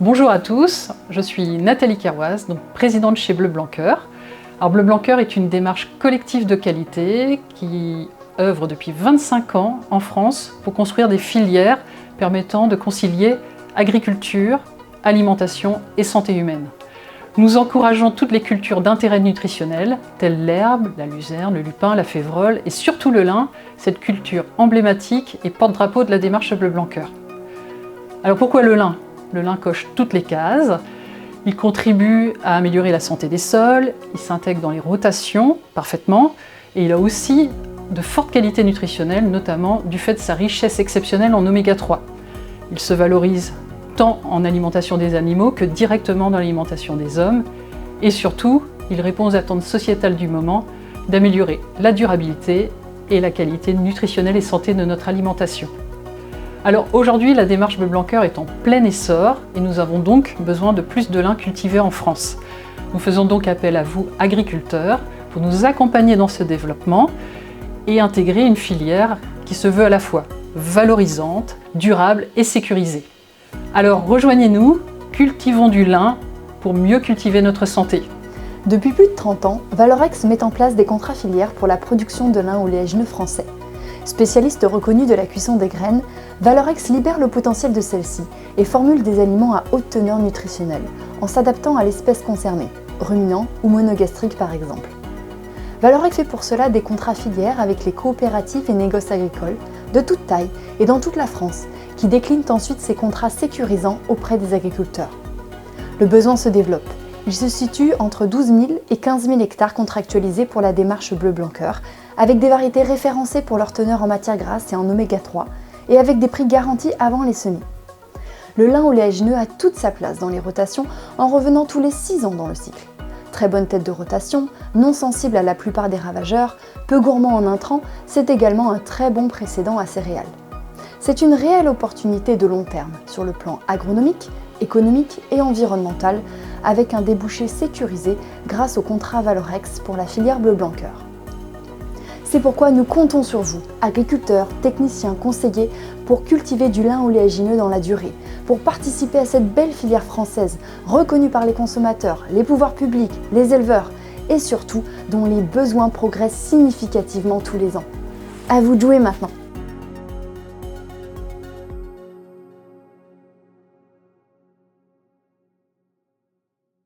Bonjour à tous, je suis Nathalie Kerwaz, présidente chez Bleu Blanc Cœur. Alors Bleu Blanc Cœur est une démarche collective de qualité qui œuvre depuis 25 ans en France pour construire des filières permettant de concilier agriculture, alimentation et santé humaine. Nous encourageons toutes les cultures d'intérêt nutritionnel, telles l'herbe, la luzerne, le lupin, la févrole et surtout le lin, cette culture emblématique et porte-drapeau de la démarche Bleu Blanc Cœur. Alors pourquoi le lin ? Le lin coche toutes les cases. Il contribue à améliorer la santé des sols, il s'intègre dans les rotations parfaitement et il a aussi de fortes qualités nutritionnelles, notamment du fait de sa richesse exceptionnelle en oméga 3. Il se valorise tant en alimentation des animaux que directement dans l'alimentation des hommes et surtout, il répond aux attentes sociétales du moment d'améliorer la durabilité et la qualité nutritionnelle et santé de notre alimentation. Alors aujourd'hui, la démarche Bleu Blanc Cœur est en plein essor et nous avons donc besoin de plus de lin cultivé en France. Nous faisons donc appel à vous, agriculteurs, pour nous accompagner dans ce développement et intégrer une filière qui se veut à la fois valorisante, durable et sécurisée. Alors rejoignez-nous, cultivons du lin pour mieux cultiver notre santé. Depuis plus de 30 ans, Valorex met en place des contrats filières pour la production de lin oléagineux français. Spécialiste reconnu de la cuisson des graines, Valorex libère le potentiel de celles-ci et formule des aliments à haute teneur nutritionnelle, en s'adaptant à l'espèce concernée, ruminant ou monogastrique par exemple. Valorex fait pour cela des contrats filières avec les coopératives et négoces agricoles, de toute taille et dans toute la France, qui déclinent ensuite ces contrats sécurisants auprès des agriculteurs. Le besoin se développe. Il se situe entre 12 000 et 15 000 hectares contractualisés pour la démarche Bleu Blanc Cœur, avec des variétés référencées pour leur teneur en matières grasses et en oméga 3, et avec des prix garantis avant les semis. Le lin oléagineux a toute sa place dans les rotations en revenant tous les 6 ans dans le cycle. Très bonne tête de rotation, non sensible à la plupart des ravageurs, peu gourmand en intrants, c'est également un très bon précédent à céréales. C'est une réelle opportunité de long terme sur le plan agronomique, économique et environnemental, avec un débouché sécurisé grâce au contrat Valorex pour la filière Bleu Blanc Cœur. C'est pourquoi nous comptons sur vous, agriculteurs, techniciens, conseillers, pour cultiver du lin oléagineux dans la durée, pour participer à cette belle filière française, reconnue par les consommateurs, les pouvoirs publics, les éleveurs, et surtout dont les besoins progressent significativement tous les ans. À vous de jouer maintenant!